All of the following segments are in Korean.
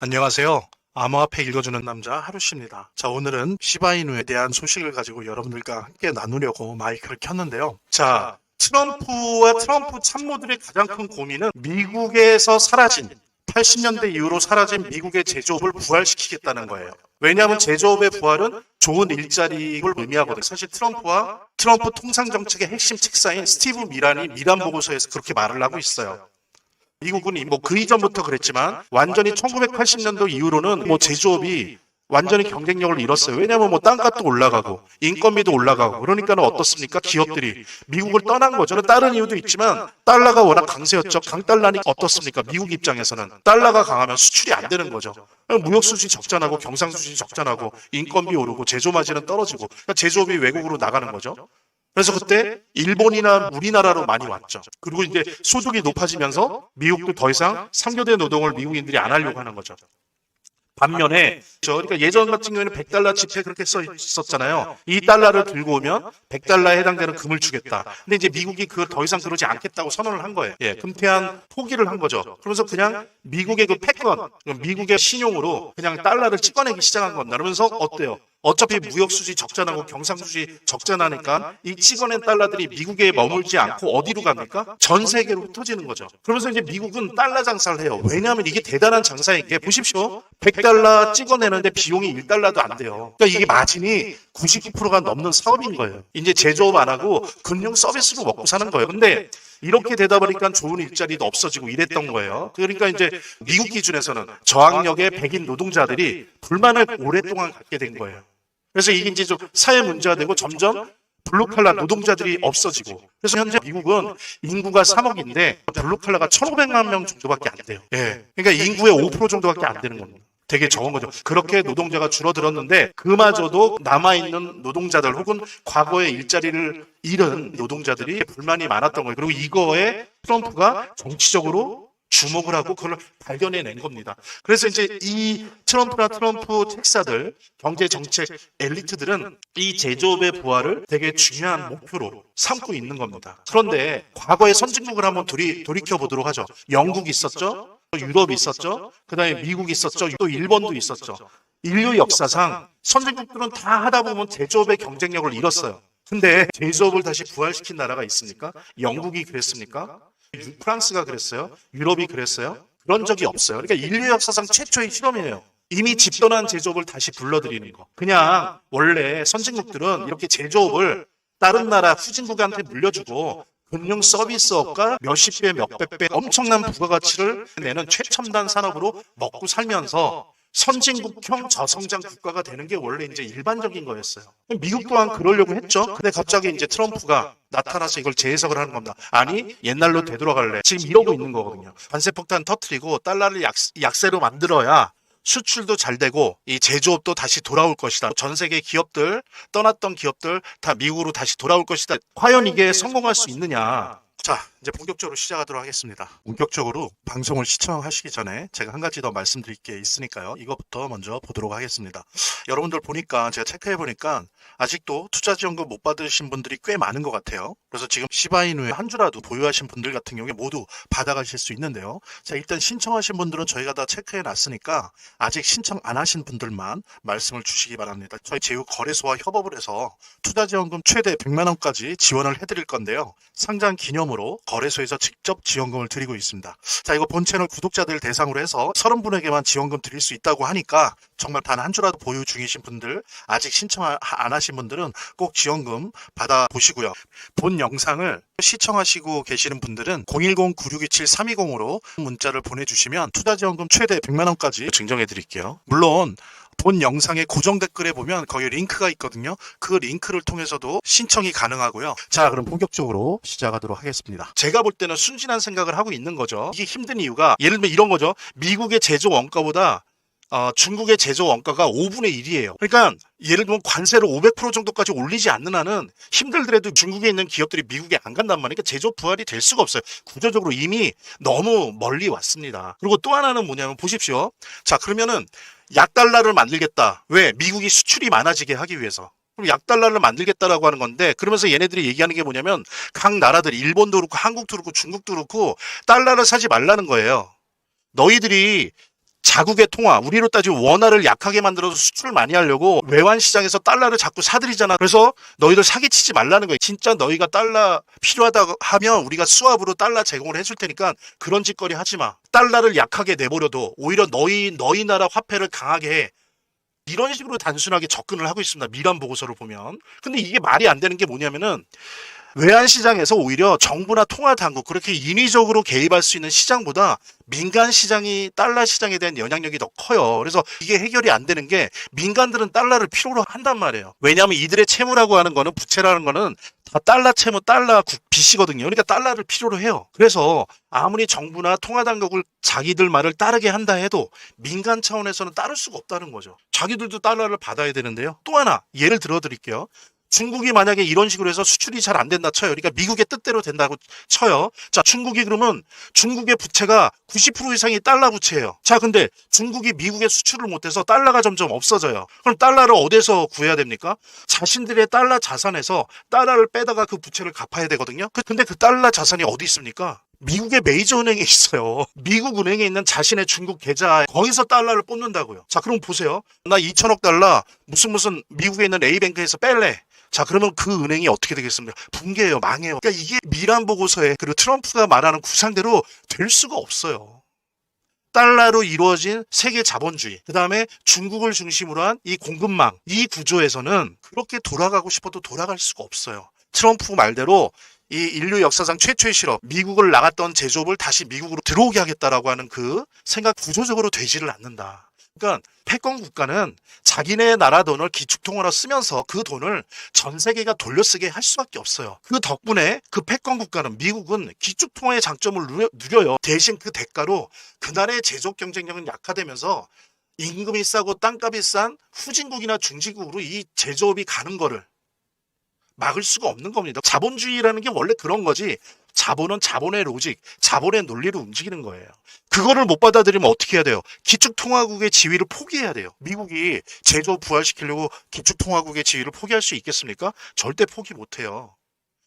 안녕하세요. 암호화폐 읽어주는 남자 하루씨입니다. 자, 오늘은 시바이누에 대한 소식을 가지고 여러분들과 함께 나누려고 마이크를 켰는데요. 자, 트럼프와 트럼프 참모들의 가장 큰 고민은 미국에서 사라진 80년대 이후로 사라진 미국의 제조업을 부활시키겠다는 거예요. 왜냐하면 제조업의 부활은 좋은 일자리를 의미하거든요. 사실 트럼프 통상정책의 핵심 책사인 스티브 미란이 미란 보고서에서 그렇게 말을 하고 있어요. 미국은 뭐 그 이전부터 그랬지만 완전히 1980년도 이후로는 뭐 제조업이 완전히 경쟁력을 잃었어요. 왜냐하면 뭐 땅값도 올라가고 인건비도 올라가고 그러니까는 어떻습니까? 기업들이 미국을 떠난 거죠. 다른 이유도 있지만 달러가 워낙 강세였죠. 강달러니 어떻습니까? 미국 입장에서는 달러가 강하면 수출이 안 되는 거죠. 무역 수지 적자나고 경상 수지 적자나고 인건비 오르고 제조 마진은 떨어지고 그러니까 제조업이 외국으로 나가는 거죠. 그래서 그때 일본이나 우리나라로 많이 왔죠. 그리고 이제 소득이 높아지면서 미국도 더 이상 3교대 노동을 미국인들이 안 하려고 하는 거죠. 반면에 그러니까 예전 같은 경우에는 100달러 지폐 그렇게 써 있었잖아요. 이 달러를 들고 오면 100달러에 해당되는 금을 주겠다. 근데 이제 미국이 그걸 더 이상 그러지 않겠다고 선언을 한 거예요. 예, 금태한 포기를 한 거죠. 그러면서 그냥 미국의 그 패권, 미국의 신용으로 그냥 달러를 찍어내기 시작한 겁니다. 그러면서 어때요? 어차피 무역 수지 적자나고 경상 수지 적자나니까 이 찍어낸 달러들이 미국에 머물지 않고 어디로 갑니까? 전 세계로 흩어지는 거죠. 그러면서 이제 미국은 달러 장사를 해요. 왜냐하면 이게 대단한 장사인 게 보십시오. 100달러 찍어내는데 비용이 1달러도 안 돼요. 그러니까 이게 마진이 99%가 넘는 사업인 거예요. 이제 제조업 안 하고 금융 서비스로 먹고 사는 거예요. 근데 이렇게 되다 보니까 좋은 일자리도 없어지고 이랬던 거예요. 그러니까 이제 미국 기준에서는 저항력의 백인 노동자들이 불만을 오랫동안 갖게 된 거예요. 그래서 이게 이제 좀 사회 문제가 되고 점점 블루칼라 노동자들이 없어지고 그래서 현재 미국은 인구가 3억인데 블루칼라가 1,500만 명 정도밖에 안 돼요. 예. 그러니까 인구의 5% 정도밖에 안 되는 겁니다. 되게 적은 거죠. 그렇게 노동자가 줄어들었는데 그마저도 남아있는 노동자들 혹은 과거에 일자리를 잃은 노동자들이 불만이 많았던 거예요. 그리고 이거에 트럼프가 정치적으로 주목을 하고 그걸 발견해낸 겁니다. 그래서 이제 이 트럼프나 트럼프 책사들, 경제정책 엘리트들은 이 제조업의 부활을 되게 중요한 목표로 삼고 있는 겁니다. 그런데 과거의 선진국을 한번 돌이켜보도록 하죠. 영국이 있었죠. 유럽이 있었죠. 그 다음에 미국이 있었죠. 또 일본도 있었죠. 인류 역사상 선진국들은 다 하다 보면 제조업의 경쟁력을 잃었어요. 근데 제조업을 다시 부활시킨 나라가 있습니까? 영국이 그랬습니까? 프랑스가 그랬어요? 유럽이 그랬어요? 그런 적이 없어요. 그러니까 인류 역사상 최초의 실험이에요. 이미 집도난 제조업을 다시 불러들이는 거. 그냥 원래 선진국들은 이렇게 제조업을 다른 나라 후진국한테 물려주고 금융 서비스업과 몇십 배, 몇백 배 엄청난 부가가치를 내는 최첨단 산업으로 먹고 살면서 선진국형 저성장 국가가 되는 게 원래 이제 일반적인 거였어요. 미국 또한 그러려고 했죠. 근데 갑자기 이제 트럼프가 나타나서 이걸 재해석을 하는 겁니다. 아니, 옛날로 되돌아갈래. 지금 이러고 있는 거거든요. 관세 폭탄 터트리고 달러를 약세로 만들어야 수출도 잘 되고 이 제조업도 다시 돌아올 것이다. 전 세계 기업들, 떠났던 기업들 다 미국으로 다시 돌아올 것이다. 과연 이게 성공할 수 있느냐? 자, 이제 본격적으로 시작하도록 하겠습니다. 본격적으로 방송을 시청하시기 전에 제가 한 가지 더 말씀드릴 게 있으니까요. 이것부터 먼저 보도록 하겠습니다. 여러분들 보니까 제가 체크해 보니까 아직도 투자지원금 못 받으신 분들이 꽤 많은 것 같아요. 그래서 지금 시바이누에 한 주라도 보유하신 분들 같은 경우에 모두 받아가실 수 있는데요. 자, 일단 신청하신 분들은 저희가 다 체크해 놨으니까 아직 신청 안 하신 분들만 말씀을 주시기 바랍니다. 저희 제휴거래소와 협업을 해서 투자지원금 최대 100만 원까지 지원을 해드릴 건데요. 상장 기념으로 거래소에서 직접 지원금을 드리고 있습니다. 자, 이거 본 채널 구독자들 대상으로 해서 30분에게만 지원금 드릴 수 있다고 하니까 정말 단 한 주라도 보유 중이신 분들, 아직 신청 안 하신 분들은 꼭 지원금 받아보시고요. 본 영상을 시청하시고 계시는 분들은 010-9627-320으로 문자를 보내주시면 투자지원금 최대 100만 원까지 증정해 드릴게요. 물론 본 영상의 고정 댓글에 보면 거기 링크가 있거든요. 그 링크를 통해서도 신청이 가능하고요. 자, 그럼 본격적으로 시작하도록 하겠습니다. 제가 볼 때는 순진한 생각을 하고 있는 거죠. 이게 힘든 이유가 예를 들면 이런 거죠. 미국의 제조 원가보다 중국의 제조 원가가 5분의 1이에요. 그러니까 예를 들면 관세를 500% 정도까지 올리지 않는 한은 힘들더라도 중국에 있는 기업들이 미국에 안 간단 말이니까 제조 부활이 될 수가 없어요. 구조적으로 이미 너무 멀리 왔습니다. 그리고 또 하나는 뭐냐면 보십시오. 자, 그러면은 약달러를 만들겠다. 왜? 미국이 수출이 많아지게 하기 위해서. 그럼 약달러를 만들겠다라고 하는 건데 그러면서 얘네들이 얘기하는 게 뭐냐면 각 나라들이 일본도 그렇고 한국도 그렇고 중국도 그렇고 달러를 사지 말라는 거예요. 너희들이 자국의 통화, 우리로 따지면 원화를 약하게 만들어서 수출을 많이 하려고 외환 시장에서 달러를 자꾸 사들이잖아. 그래서 너희들 사기치지 말라는 거야. 진짜 너희가 달러 필요하다고 하면 우리가 수합으로 달러 제공을 해줄 테니까 그런 짓거리 하지 마. 달러를 약하게 내버려도 오히려 너희 나라 화폐를 강하게 해. 이런 식으로 단순하게 접근을 하고 있습니다. 미란 보고서를 보면. 근데 이게 말이 안 되는 게 뭐냐면은 외환시장에서 오히려 정부나 통화당국 그렇게 인위적으로 개입할 수 있는 시장보다 민간 시장이 달러 시장에 대한 영향력이 더 커요. 그래서 이게 해결이 안 되는 게 민간들은 달러를 필요로 한단 말이에요. 왜냐하면 이들의 채무라고 하는 거는 부채라는 거는 다 달러 채무, 달러 빚이거든요. 그러니까 달러를 필요로 해요. 그래서 아무리 정부나 통화당국을 자기들 말을 따르게 한다 해도 민간 차원에서는 따를 수가 없다는 거죠. 자기들도 달러를 받아야 되는데요. 또 하나 예를 들어 드릴게요. 중국이 만약에 이런 식으로 해서 수출이 잘 안 된다 쳐요. 그러니까 미국의 뜻대로 된다고 쳐요. 자, 중국이 그러면 중국의 부채가 90% 이상이 달러 부채예요. 자, 근데 중국이 미국에 수출을 못해서 달러가 점점 없어져요. 그럼 달러를 어디서 구해야 됩니까? 자신들의 달러 자산에서 달러를 빼다가 그 부채를 갚아야 되거든요. 근데 그 달러 자산이 어디 있습니까? 미국의 메이저 은행에 있어요. 미국 은행에 있는 자신의 중국 계좌에 거기서 달러를 뽑는다고요. 자, 그럼 보세요. 나 2천억 달러 무슨 미국에 있는 A뱅크에서 뺄래. 자, 그러면 그 은행이 어떻게 되겠습니까? 붕괴해요. 망해요. 그러니까 이게 미란 보고서에 그리고 트럼프가 말하는 구상대로 될 수가 없어요. 달러로 이루어진 세계 자본주의, 그 다음에 중국을 중심으로 한 이 공급망, 이 구조에서는 그렇게 돌아가고 싶어도 돌아갈 수가 없어요. 트럼프 말대로 이 인류 역사상 최초의 실험, 미국을 나갔던 제조업을 다시 미국으로 들어오게 하겠다라고 하는 그 생각 구조적으로 되지를 않는다. 그러니까 패권 국가는 자기네 나라 돈을 기축통화로 쓰면서 그 돈을 전 세계가 돌려쓰게 할 수밖에 없어요. 그 덕분에 그 패권 국가는 미국은 기축통화의 장점을 누려요. 대신 그 대가로 그날의 제조업 경쟁력은 약화되면서 임금이 싸고 땅값이 싼 후진국이나 중진국으로 이 제조업이 가는 거를 막을 수가 없는 겁니다. 자본주의라는 게 원래 그런 거지. 자본은 자본의 로직, 자본의 논리로 움직이는 거예요. 그거를 못 받아들이면 어떻게 해야 돼요? 기축통화국의 지위를 포기해야 돼요. 미국이 제조업 부활시키려고 기축통화국의 지위를 포기할 수 있겠습니까? 절대 포기 못해요.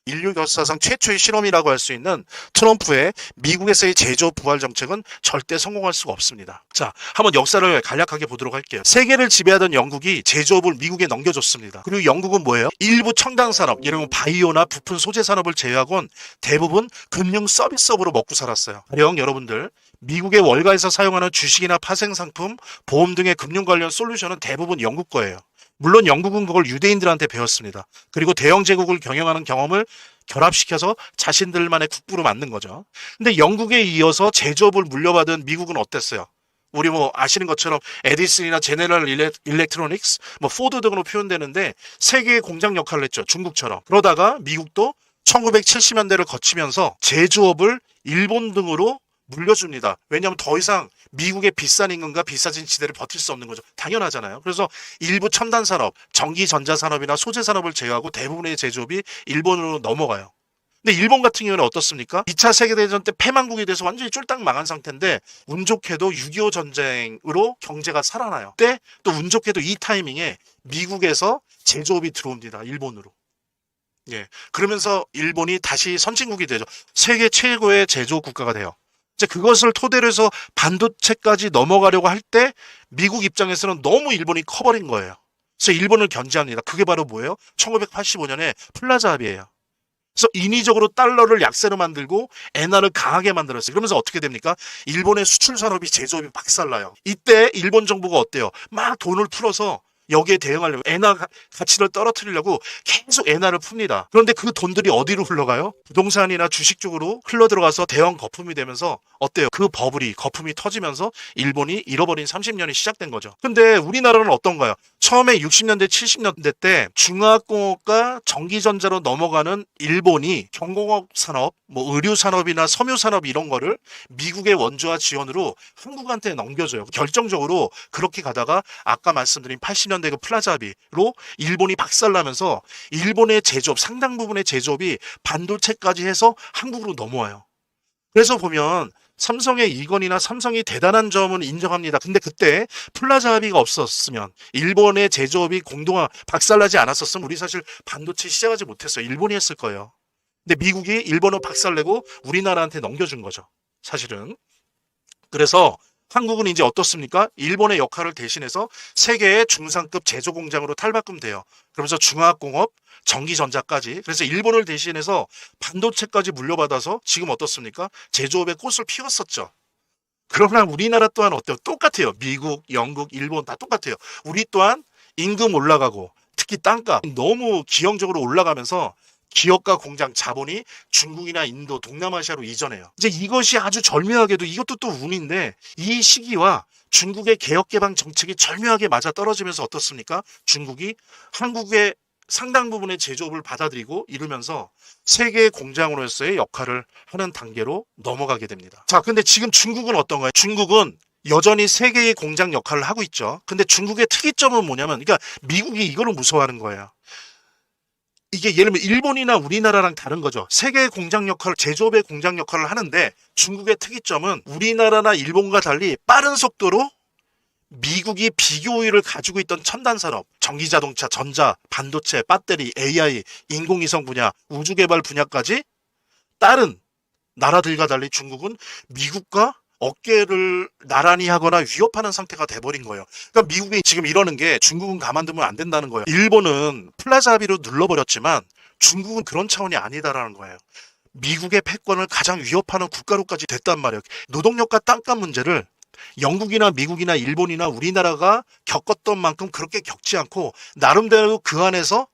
인류 역사상 최초의 실험이라고 할 수 있는 트럼프의 미국에서의 제조업 부활 정책은 절대 성공할 수가 없습니다. 자, 한번 역사를 간략하게 보도록 할게요. 세계를 지배하던 영국이 제조업을 미국에 넘겨줬습니다. 그리고 영국은 뭐예요? 일부 첨단 산업, 예를 들면 바이오나 부품 소재 산업을 제외하고는 대부분 금융 서비스업으로 먹고 살았어요. 가령 여러분들 미국의 월가에서 사용하는 주식이나 파생 상품, 보험 등의 금융 관련 솔루션은 대부분 영국 거예요. 물론 영국은 그걸 유대인들한테 배웠습니다. 그리고 대영 제국을 경영하는 경험을 결합시켜서 자신들만의 국부로 만든 거죠. 근데 영국에 이어서 제조업을 물려받은 미국은 어땠어요? 우리 뭐 아시는 것처럼 에디슨이나 제네럴 일렉트로닉스, 뭐 포드 등으로 표현되는데 세계의 공장 역할을 했죠. 중국처럼. 그러다가 미국도 1970년대를 거치면서 제조업을 일본 등으로 물려줍니다. 왜냐하면 더 이상 미국의 비싼 임금과 비싸진 지대를 버틸 수 없는 거죠. 당연하잖아요. 그래서 일부 첨단 산업, 전기 전자 산업이나 소재 산업을 제외하고 대부분의 제조업이 일본으로 넘어가요. 근데 일본 같은 경우는 어떻습니까? 2차 세계대전 때 패망국이 돼서 완전히 쫄딱 망한 상태인데 운 좋게도 6.25 전쟁으로 경제가 살아나요. 그때 또 운 좋게도 이 타이밍에 미국에서 제조업이 들어옵니다. 일본으로. 예. 그러면서 일본이 다시 선진국이 되죠. 세계 최고의 제조업 국가가 돼요. 이제 그것을 토대로 해서 반도체까지 넘어가려고 할 때 미국 입장에서는 너무 일본이 커버린 거예요. 그래서 일본을 견제합니다. 그게 바로 뭐예요? 1985년에 플라자 합의예요. 그래서 인위적으로 달러를 약세로 만들고 엔화를 강하게 만들었어요. 그러면서 어떻게 됩니까? 일본의 수출 산업이 제조업이 박살나요. 이때 일본 정부가 어때요? 막 돈을 풀어서 여기에 대응하려고 엔화 가치를 떨어뜨리려고 계속 엔화를 풉니다. 그런데 그 돈들이 어디로 흘러가요? 부동산이나 주식 쪽으로 흘러들어가서 대형 거품이 되면서 어때요? 그 버블이 거품이 터지면서 일본이 잃어버린 30년이 시작된 거죠. 근데 우리나라는 어떤가요? 처음에 60년대 70년대 때 중화공업과 전기전자로 넘어가는 일본이 경공업 산업, 뭐 의류 산업이나 섬유 산업 이런 거를 미국의 원조와 지원으로 한국한테 넘겨줘요. 결정적으로 그렇게 가다가 아까 말씀드린 80년대 그 플라자 합의로 일본이 박살나면서 일본의 제조업, 상당 부분의 제조업이 반도체까지 해서 한국으로 넘어와요. 그래서 보면 삼성의 이건이나 삼성이 대단한 점은 인정합니다. 근데 그때 플라자 합의가 없었으면 일본의 제조업이 공동화 박살나지 않았었으면 우리 사실 반도체 시작하지 못했어요. 일본이 했을 거예요. 근데 미국이 일본을 박살내고 우리나라한테 넘겨준 거죠. 사실은. 그래서 한국은 이제 어떻습니까? 일본의 역할을 대신해서 세계의 중상급 제조 공장으로 탈바꿈돼요. 그러면서 중화학공업, 전기전자까지. 그래서 일본을 대신해서 반도체까지 물려받아서 지금 어떻습니까? 제조업의 꽃을 피웠었죠. 그러나 우리나라 또한 어때요? 똑같아요. 미국, 영국, 일본 다 똑같아요. 우리 또한 임금 올라가고 특히 땅값 너무 기형적으로 올라가면서 기업과 공장 자본이 중국이나 인도, 동남아시아로 이전해요. 이제 이것이 아주 절묘하게도 이것도 또 운인데 이 시기와 중국의 개혁개방 정책이 절묘하게 맞아 떨어지면서 어떻습니까? 중국이 한국의 상당 부분의 제조업을 받아들이고 이루면서 세계의 공장으로서의 역할을 하는 단계로 넘어가게 됩니다. 자, 근데 지금 중국은 어떤가요? 중국은 여전히 세계의 공장 역할을 하고 있죠. 근데 중국의 특이점은 뭐냐면, 그러니까 미국이 이거를 무서워하는 거예요. 이게 예를 들면 일본이나 우리나라랑 다른 거죠. 세계의 공장 역할을, 제조업의 공장 역할을 하는데 중국의 특이점은 우리나라나 일본과 달리 빠른 속도로 미국이 비교율을 가지고 있던 첨단 산업, 전기자동차, 전자, 반도체, 배터리, AI, 인공위성 분야, 우주개발 분야까지 다른 나라들과 달리 중국은 미국과 어깨를 나란히 하거나 위협하는 상태가 돼버린 거예요. 그러니까 미국이 지금 이러는 게 중국은 가만두면 안 된다는 거예요. 일본은 플라자 합의로 눌러버렸지만 중국은 그런 차원이 아니다라는 거예요. 미국의 패권을 가장 위협하는 국가로까지 됐단 말이에요. 노동력과 땅값 문제를 영국이나 미국이나 일본이나 우리나라가 겪었던 만큼 그렇게 겪지 않고 나름대로 그 안에서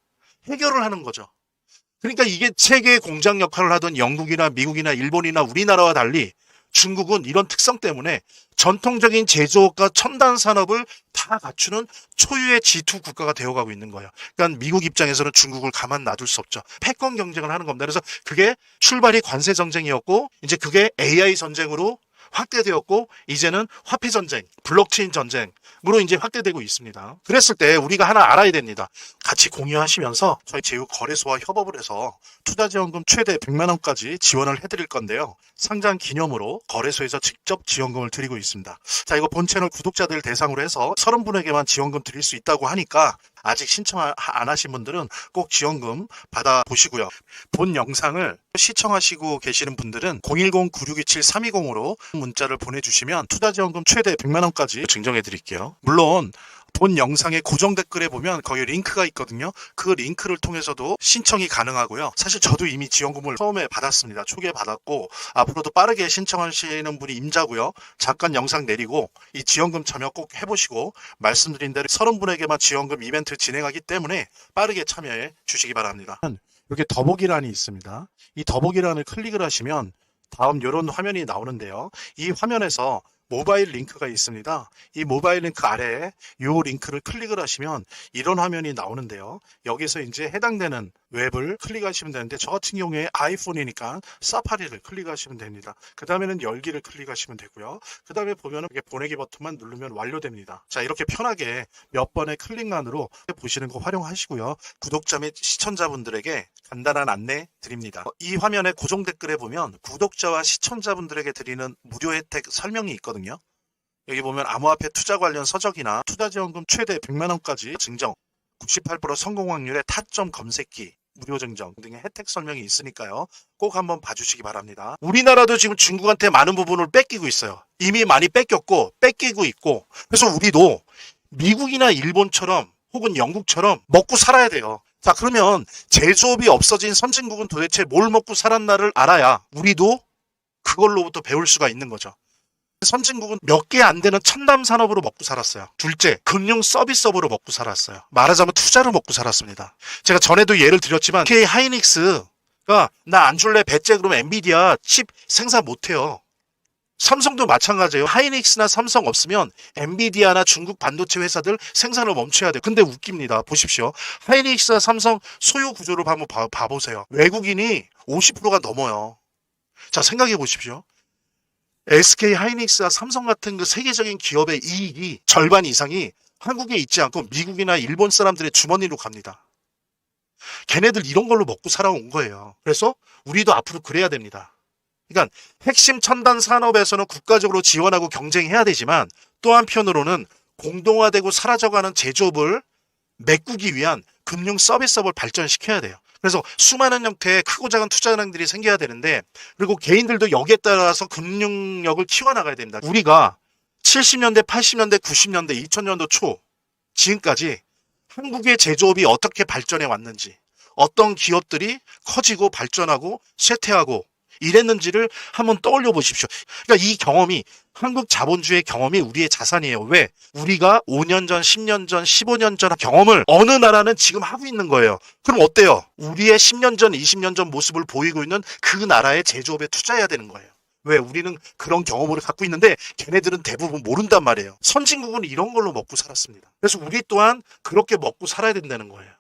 해결을 하는 거죠. 그러니까 이게 세계의 공장 역할을 하던 영국이나 미국이나 일본이나 우리나라와 달리 중국은 이런 특성 때문에 전통적인 제조업과 첨단 산업을 다 갖추는 초유의 G2 국가가 되어가고 있는 거예요. 그러니까 미국 입장에서는 중국을 가만 놔둘 수 없죠. 패권 경쟁을 하는 겁니다. 그래서 그게 출발이 관세 전쟁이었고 이제 그게 AI 전쟁으로 확대되었고 이제는 화폐 전쟁, 블록체인 전쟁으로 이제 확대되고 있습니다. 그랬을 때 우리가 하나 알아야 됩니다. 같이 공유하시면서 저희 제휴거래소와 협업을 해서 투자지원금 최대 100만 원까지 지원을 해드릴 건데요. 상장 기념으로 거래소에서 직접 지원금을 드리고 있습니다. 자, 이거 본 채널 구독자들 대상으로 해서 30분에게만 지원금 드릴 수 있다고 하니까 아직 신청 안 하신 분들은 꼭 지원금 받아보시고요. 본 영상을 시청하시고 계시는 분들은 010-9627-320으로 문자를 보내주시면 투자지원금 최대 100만 원까지 증정해 드릴게요. 물론 본 영상의 고정 댓글에 보면 거기 링크가 있거든요. 그 링크를 통해서도 신청이 가능하고요. 사실 저도 이미 지원금을 처음에 받았습니다. 초기에 받았고 앞으로도 빠르게 신청하시는 분이 임자고요. 잠깐 영상 내리고 이 지원금 참여 꼭 해보시고 말씀드린 대로 30분에게만 지원금 이벤트 진행하기 때문에 빠르게 참여해 주시기 바랍니다. 이렇게 더보기란이 있습니다. 이 더보기란을 클릭을 하시면 다음 이런 화면이 나오는데요. 이 화면에서 모바일 링크가 있습니다. 이 모바일 링크 아래에 이 링크를 클릭을 하시면 이런 화면이 나오는데요. 여기서 이제 해당되는 웹을 클릭하시면 되는데 저 같은 경우에 아이폰이니까 사파리를 클릭하시면 됩니다. 그 다음에는 열기를 클릭하시면 되고요. 그 다음에 보면은 이렇게 보내기 버튼만 누르면 완료됩니다. 자, 이렇게 편하게 몇 번의 클릭만으로 보시는 거 활용하시고요. 구독자 및 시청자분들에게 간단한 안내 드립니다. 이 화면의 고정 댓글에 보면 구독자와 시청자분들에게 드리는 무료 혜택 설명이 있거든요. 여기 보면 암호화폐 투자 관련 서적이나 투자지원금 최대 100만 원까지 증정, 98% 성공 확률의 타점 검색기, 무료 증정 등의 혜택 설명이 있으니까요. 꼭 한번 봐주시기 바랍니다. 우리나라도 지금 중국한테 많은 부분을 뺏기고 있어요. 이미 많이 뺏겼고 뺏기고 있고 그래서 우리도 미국이나 일본처럼 혹은 영국처럼 먹고 살아야 돼요. 자, 그러면 제조업이 없어진 선진국은 도대체 뭘 먹고 살았나를 알아야 우리도 그걸로부터 배울 수가 있는 거죠. 선진국은 몇 개 안 되는 첨단 산업으로 먹고 살았어요. 둘째, 금융 서비스업으로 먹고 살았어요. 말하자면 투자로 먹고 살았습니다. 제가 전에도 예를 드렸지만 SK 하이닉스가 나 안 줄래 배째 그러면 엔비디아 칩 생산 못해요. 삼성도 마찬가지예요. 하이닉스나 삼성 없으면 엔비디아나 중국 반도체 회사들 생산을 멈춰야 돼요. 근데 웃깁니다. 보십시오. 하이닉스나 삼성 소유 구조를 한번 봐보세요. 외국인이 50%가 넘어요. 자, 생각해 보십시오. SK 하이닉스와 삼성 같은 그 세계적인 기업의 이익이 절반 이상이 한국에 있지 않고 미국이나 일본 사람들의 주머니로 갑니다. 걔네들 이런 걸로 먹고 살아온 거예요. 그래서 우리도 앞으로 그래야 됩니다. 그러니까 핵심 첨단 산업에서는 국가적으로 지원하고 경쟁해야 되지만 또 한편으로는 공동화되고 사라져가는 제조업을 메꾸기 위한 금융 서비스업을 발전시켜야 돼요. 그래서 수많은 형태의 크고 작은 투자은행들이 생겨야 되는데 그리고 개인들도 여기에 따라서 금융력을 키워나가야 됩니다. 우리가 70년대, 80년대, 90년대, 2000년도 초 지금까지 한국의 제조업이 어떻게 발전해 왔는지, 어떤 기업들이 커지고 발전하고 쇠퇴하고 이랬는지를 한번 떠올려 보십시오. 그러니까 이 경험이, 한국 자본주의 경험이 우리의 자산이에요. 왜? 우리가 5년 전, 10년 전, 15년 전 경험을 어느 나라는 지금 하고 있는 거예요. 그럼 어때요? 우리의 10년 전, 20년 전 모습을 보이고 있는 그 나라의 제조업에 투자해야 되는 거예요. 왜? 우리는 그런 경험을 갖고 있는데 걔네들은 대부분 모른단 말이에요. 선진국은 이런 걸로 먹고 살았습니다. 그래서 우리 또한 그렇게 먹고 살아야 된다는 거예요.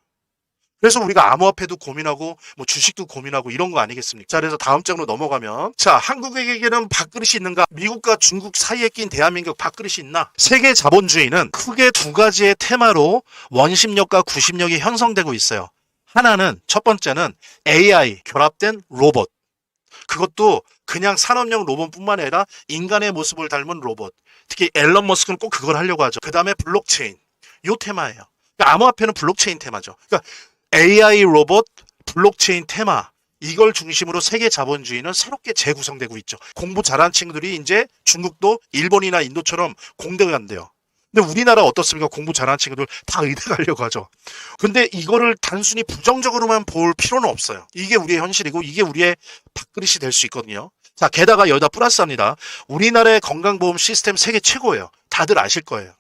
그래서 우리가 암호화폐도 고민하고 뭐 주식도 고민하고 이런 거 아니겠습니까? 자, 그래서 다음 장으로 넘어가면, 자, 한국에게는 밥그릇이 있는가? 미국과 중국 사이에 낀 대한민국 밥그릇이 있나? 세계 자본주의는 크게 두 가지의 테마로 원심력과 구심력이 형성되고 있어요. 하나는, 첫 번째는 AI 결합된 로봇. 그것도 그냥 산업용 로봇뿐만 아니라 인간의 모습을 닮은 로봇. 특히 앨런 머스크는 꼭 그걸 하려고 하죠. 그 다음에 블록체인. 요 테마예요. 그러니까 암호화폐는 블록체인 테마죠. 그러니까 AI 로봇, 블록체인 테마, 이걸 중심으로 세계 자본주의는 새롭게 재구성되고 있죠. 공부 잘하는 친구들이 이제 중국도 일본이나 인도처럼 공대 간대요. 근데 우리나라 어떻습니까? 공부 잘하는 친구들 다 의대 가려고 하죠. 근데 이거를 단순히 부정적으로만 볼 필요는 없어요. 이게 우리의 현실이고 이게 우리의 밥그릇이 될 수 있거든요. 자, 게다가 여기다 플러스합니다. 우리나라의 건강보험 시스템 세계 최고예요. 다들 아실 거예요.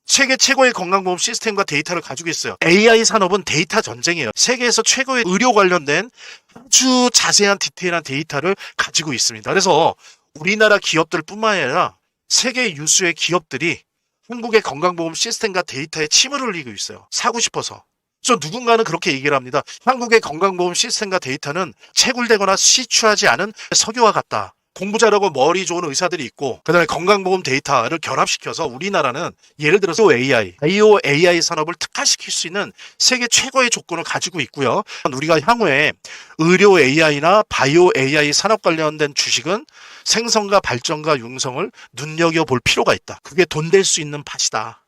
세계 최고의 건강보험 시스템과 데이터를 가지고 있어요. AI 산업은 데이터 전쟁이에요. 세계에서 최고의 의료 관련된 아주 자세한 디테일한 데이터를 가지고 있습니다. 그래서 우리나라 기업들뿐만 아니라 세계 유수의 기업들이 한국의 건강보험 시스템과 데이터에 침을 흘리고 있어요. 사고 싶어서. 저 누군가는 그렇게 얘기를 합니다. 한국의 건강보험 시스템과 데이터는 채굴되거나 시추하지 않은 석유와 같다. 공부 잘하고 머리 좋은 의사들이 있고 그다음에 건강보험 데이터를 결합시켜서 우리나라는 예를 들어서 AI 산업을 특화시킬 수 있는 세계 최고의 조건을 가지고 있고요. 우리가 향후에 의료 AI나 바이오 AI 산업 관련된 주식은 생성과 발전과 융성을 눈여겨볼 필요가 있다. 그게 돈 될 수 있는 밭이다.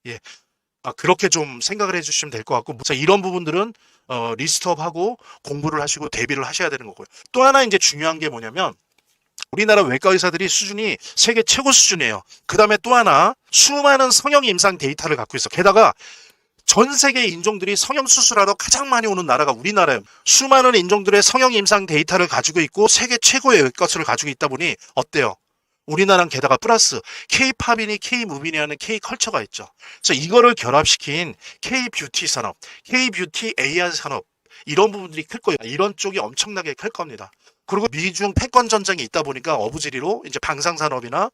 예. 그렇게 좀 생각을 해주시면 될 것 같고, 이런 부분들은 리스트업하고 공부를 하시고 대비를 하셔야 되는 거고요. 또 하나 이제 중요한 게 뭐냐면, 우리나라 외과 의사들이 수준이 세계 최고 수준이에요. 그 다음에 또 하나, 수많은 성형 임상 데이터를 갖고 있어. 게다가 전 세계 인종들이 성형 수술하러 가장 많이 오는 나라가 우리나라예요. 수많은 인종들의 성형 임상 데이터를 가지고 있고 세계 최고의 외과수를 가지고 있다 보니 어때요? 우리나라는 게다가 플러스 K-팝이니 K-무비니 하는 K-컬처가 있죠. 그래서 이거를 결합시킨 K-뷰티 산업, K-뷰티 AI 산업, 이런 부분들이 클 거예요. 이런 쪽이 엄청나게 클 겁니다. 그리고 미중 패권 전쟁이 있다 보니까 어부지리로 이제 방산산업이나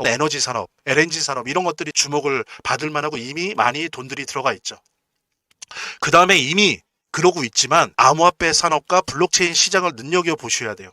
에너지 산업, LNG 산업 이런 것들이 주목을 받을 만하고 이미 많이 돈들이 들어가 있죠. 그 다음에 이미 그러고 있지만 암호화폐 산업과 블록체인 시장을 눈여겨보셔야 돼요.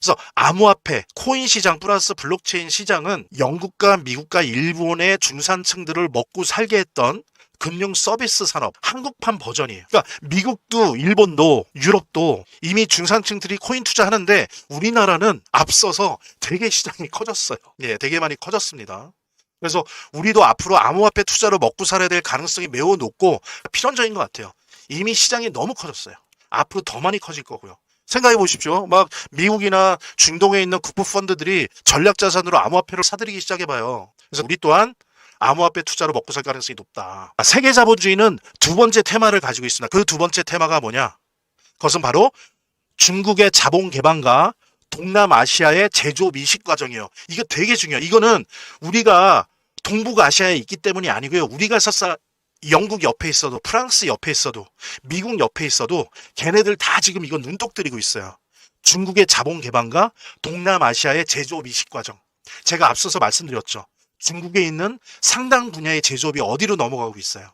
그래서 암호화폐, 코인 시장 플러스 블록체인 시장은 영국과 미국과 일본의 중산층들을 먹고 살게 했던 금융 서비스 산업 한국판 버전이에요. 그러니까 미국도 일본도 유럽도 이미 중산층들이 코인 투자하는데 우리나라는 앞서서 되게 시장이 커졌어요. 예, 되게 많이 커졌습니다. 그래서 우리도 앞으로 암호화폐 투자로 먹고 살아야 될 가능성이 매우 높고 필연적인 것 같아요. 이미 시장이 너무 커졌어요. 앞으로 더 많이 커질 거고요. 생각해 보십시오. 막 미국이나 중동에 있는 국부 펀드들이 전략 자산으로 암호화폐를 사들이기 시작해 봐요. 그래서 우리 또한 암호화폐 투자로 먹고 살 가능성이 높다. 세계 자본주의는 두 번째 테마를 가지고 있습니다. 그 두 번째 테마가 뭐냐? 그것은 바로 중국의 자본 개방과 동남아시아의 제조업 이식 과정이에요. 이거 되게 중요해요. 이거는 우리가 동북아시아에 있기 때문이 아니고요. 우리가 설사 영국 옆에 있어도 프랑스 옆에 있어도 미국 옆에 있어도 걔네들 다 지금 이거 눈독 들이고 있어요. 중국의 자본 개방과 동남아시아의 제조업 이식 과정. 제가 앞서서 말씀드렸죠. 중국에 있는 상당 분야의 제조업이 어디로 넘어가고 있어요?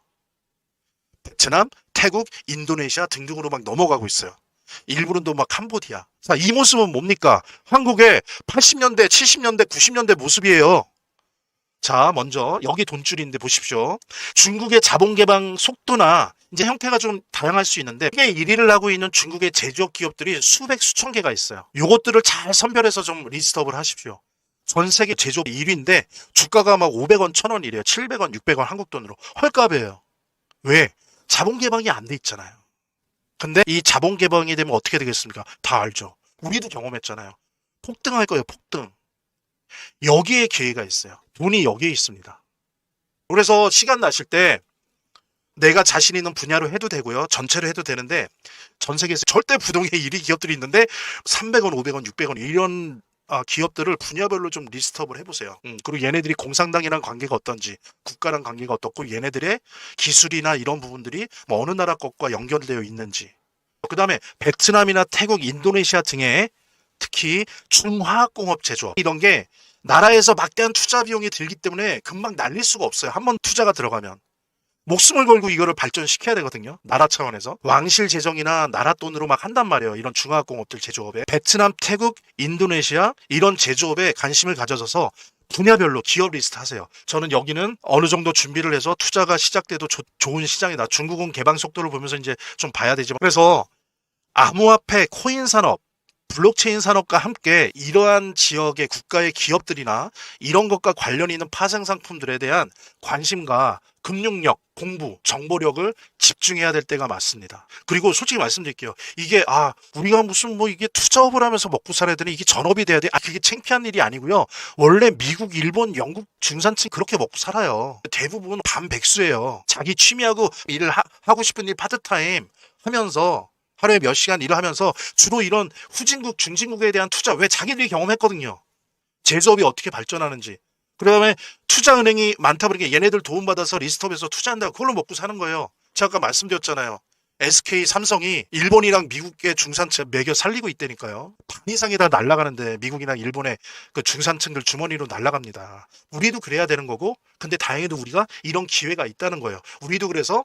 베트남, 태국, 인도네시아 등등으로 막 넘어가고 있어요. 일부는 또 막 캄보디아. 자, 이 모습은 뭡니까? 한국의 80년대, 70년대, 90년대 모습이에요. 자, 먼저 여기 돈줄인데 보십시오. 중국의 자본 개방 속도나 이제 형태가 좀 다양할 수 있는데 이게 1위를 하고 있는 중국의 제조업 기업들이 수백 수천 개가 있어요. 요것들을 잘 선별해서 좀 리스트업을 하십시오. 전 세계 제조업 1위인데 주가가 막 500원, 1000원 이래요. 700원, 600원 한국 돈으로. 헐값이에요. 왜? 자본 개방이 안 돼 있잖아요. 근데 이 자본 개방이 되면 어떻게 되겠습니까? 다 알죠. 우리도 경험했잖아요. 폭등할 거예요, 폭등. 여기에 기회가 있어요. 돈이 여기에 있습니다. 그래서 시간 나실 때 내가 자신 있는 분야로 해도 되고요. 전체로 해도 되는데 전 세계에서 절대 부동의 1위 기업들이 있는데 300원, 500원, 600원 이런 기업들을 분야별로 좀 리스트업을 해보세요. 그리고 얘네들이 공산당이랑 관계가 어떤지, 국가랑 관계가 어떻고, 얘네들의 기술이나 이런 부분들이 뭐 어느 나라 것과 연결되어 있는지. 그 다음에 베트남이나 태국, 인도네시아 등의 특히 중화학공업 제조업 이런 게 나라에서 막대한 투자 비용이 들기 때문에 금방 날릴 수가 없어요. 한번 투자가 들어가면. 목숨을 걸고 이거를 발전시켜야 되거든요. 나라 차원에서. 왕실 재정이나 나라 돈으로 막 한단 말이에요. 이런 중화학공업들 제조업에. 베트남, 태국, 인도네시아 이런 제조업에 관심을 가져서 분야별로 기업 리스트 하세요. 저는 여기는 어느 정도 준비를 해서 투자가 시작돼도 좋은 시장이다. 중국은 개방 속도를 보면서 이제 좀 봐야 되지만. 그래서 암호화폐, 코인 산업, 블록체인 산업과 함께 이러한 지역의 국가의 기업들이나 이런 것과 관련 있는 파생 상품들에 대한 관심과 금융력, 공부, 정보력을 집중해야 될 때가 맞습니다. 그리고 솔직히 말씀드릴게요. 이게 우리가 무슨 뭐 이게 투자업을 하면서 먹고 살아야 되니 이게 전업이 돼야 돼. 그게 창피한 일이 아니고요. 원래 미국, 일본, 영국 중산층 그렇게 먹고 살아요. 대부분 반백수예요. 자기 취미하고 일을 하고 싶은 일 파트타임 하면서 하루에 몇 시간 일을 하면서 주로 이런 후진국, 중진국에 대한 투자, 왜 자기들이 경험했거든요. 제조업이 어떻게 발전하는지. 그 다음에 투자은행이 많다 보니까 얘네들 도움받아서 리스트업에서 투자한다고 그걸로 먹고 사는 거예요. 제가 아까 말씀드렸잖아요. SK, 삼성이 일본이랑 미국의 중산층 매겨 살리고 있다니까요. 반 이상이 다 날아가는데 미국이나 일본의 그 중산층들 주머니로 날아갑니다. 우리도 그래야 되는 거고, 근데 다행히도 우리가 이런 기회가 있다는 거예요. 우리도 그래서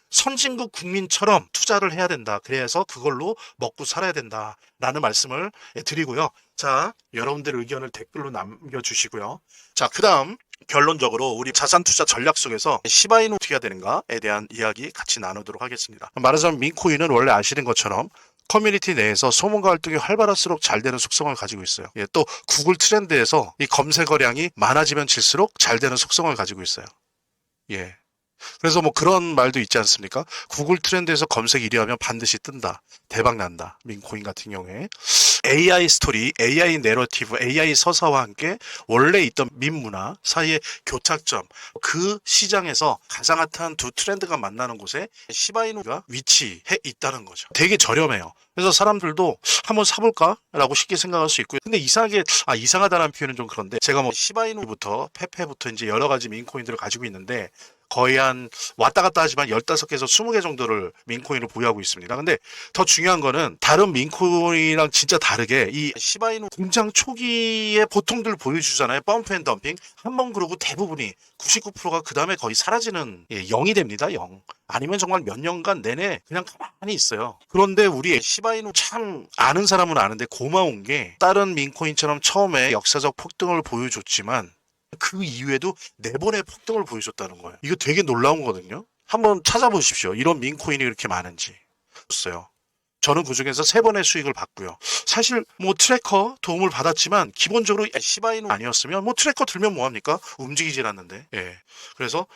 선진국 국민처럼 투자를 해야 된다. 그래서 그걸로 먹고 살아야 된다. 라는 말씀을 드리고요. 자, 여러분들의 의견을 댓글로 남겨주시고요. 자, 그 다음 결론적으로 우리 자산 투자 전략 속에서 시바이누 어떻게 해야 되는가에 대한 이야기 같이 나누도록 하겠습니다. 말하자면 민코인은 원래 아시는 것처럼 커뮤니티 내에서 소문과 활동이 활발할수록 잘 되는 속성을 가지고 있어요. 또 구글 트렌드에서 이 검색어량이 많아지면 질수록 잘 되는 속성을 가지고 있어요. 그래서 뭐 그런 말도 있지 않습니까? 구글 트렌드에서 검색 1위 하면 반드시 뜬다. 대박 난다. 민코인 같은 경우에. AI 스토리, AI 내러티브, AI 서사와 함께 원래 있던 밈 문화 사이의 교착점, 그 시장에서 가장 핫한 두 트렌드가 만나는 곳에 시바이누가 위치해 있다는 거죠. 되게 저렴해요. 그래서 사람들도 한번 사볼까? 라고 쉽게 생각할 수 있고요. 근데 이상하게, 이상하다는 표현은 좀 그런데 제가 뭐 시바이누부터 페페부터 이제 여러 가지 민코인들을 가지고 있는데 거의 한 왔다 갔다 하지만 15개에서 20개 정도를 민코인을 보유하고 있습니다. 근데 더 중요한 거는 다른 민코인이랑 진짜 다르게 이 시바이누 등장 초기에 보통들 보여주잖아요. 펌프 앤 덤핑. 한번 그러고 대부분이 99%가 그 다음에 거의 사라지는 0이 됩니다. 0. 아니면 정말 몇 년간 내내 그냥 가만히 있어요. 그런데 우리 시바이누 참 아는 사람은 아는데 고마운 게 다른 민코인처럼 처음에 역사적 폭등을 보여줬지만 그 이후에도 4번의 폭등을 보여줬다는 거예요. 이거 되게 놀라운 거거든요. 한번 찾아보십시오. 이런 민코인이 이렇게 많은지. 없어요. 저는 그중에서 3번의 수익을 봤고요. 사실 뭐 트래커 도움을 받았지만 기본적으로 시바이누 아니었으면 뭐 트래커 들면 뭐합니까? 움직이질 않는데. 그래서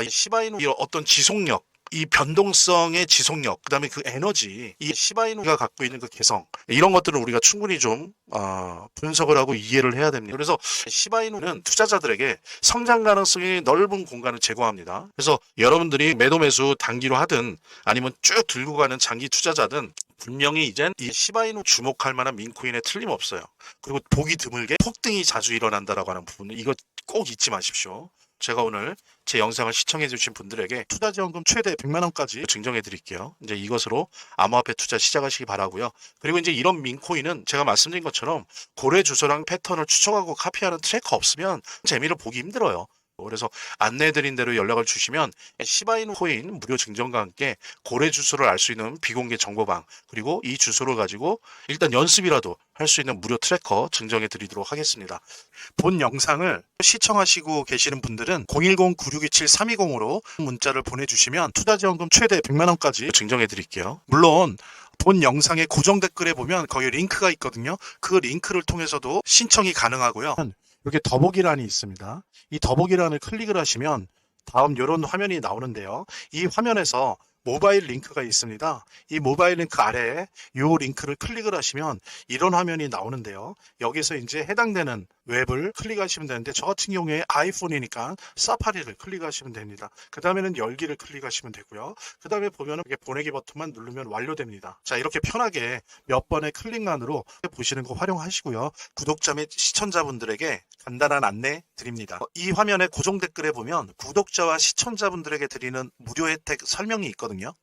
이 시바이누 어떤 지속력, 이 변동성의 지속력, 그 다음에 그 에너지, 이 시바이누가 갖고 있는 그 개성, 이런 것들은 우리가 충분히 좀 분석을 하고 이해를 해야 됩니다. 그래서 시바이누는 투자자들에게 성장 가능성이 넓은 공간을 제공합니다. 그래서 여러분들이 매도 매수 단기로 하든 아니면 쭉 들고 가는 장기 투자자든 분명히 이젠 이 시바이누 주목할 만한 민코인에 틀림없어요. 그리고 보기 드물게 폭등이 자주 일어난다라고 하는 부분은 이거 꼭 잊지 마십시오. 제가 오늘 제 영상을 시청해 주신 분들에게 투자지원금 최대 100만 원까지 증정해 드릴게요. 이제 이것으로 암호화폐 투자 시작하시기 바라고요. 그리고 이제 이런 민코인은 제가 말씀드린 것처럼 고래 주소랑 패턴을 추적하고 카피하는 트래커 없으면 재미를 보기 힘들어요. 그래서 안내해드린 대로 연락을 주시면 시바이누 코인 무료 증정과 함께 고래 주소를 알 수 있는 비공개 정보방, 그리고 이 주소를 가지고 일단 연습이라도 할 수 있는 무료 트래커 증정해 드리도록 하겠습니다. 본 영상을 시청하시고 계시는 분들은 010-9627-320으로 문자를 보내주시면 투자지원금 최대 100만 원까지 증정해 드릴게요. 물론 본 영상의 고정 댓글에 보면 거기 링크가 있거든요. 그 링크를 통해서도 신청이 가능하고요. 이렇게 더보기란이 있습니다. 이 더보기란을 클릭을 하시면 다음 이런 화면이 나오는데요. 이 화면에서 모바일 링크가 있습니다. 이 모바일 링크 아래에 이 링크를 클릭을 하시면 이런 화면이 나오는데요. 여기서 이제 해당되는 웹을 클릭하시면 되는데 저 같은 경우에 아이폰이니까 사파리를 클릭하시면 됩니다. 그 다음에는 열기를 클릭하시면 되고요. 그 다음에 보면은 이게 보내기 버튼만 누르면 완료됩니다. 자, 이렇게 편하게 몇 번의 클릭만으로 보시는 거 활용하시고요. 구독자 및 시청자분들에게 간단한 안내 드립니다. 이 화면에 고정 댓글에 보면 구독자와 시청자분들에게 드리는 무료 혜택 설명이 있거든요.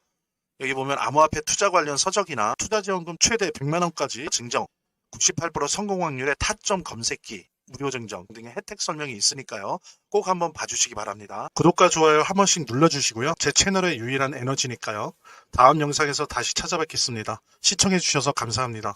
여기 보면 암호화폐 투자 관련 서적이나 투자지원금 최대 100만원까지 증정, 98% 성공 확률의 타점 검색기, 무료 증정 등의 혜택 설명이 있으니까요. 꼭 한번 봐주시기 바랍니다. 구독과 좋아요 한 번씩 눌러주시고요. 제 채널의 유일한 에너지니까요. 다음 영상에서 다시 찾아뵙겠습니다. 시청해주셔서 감사합니다.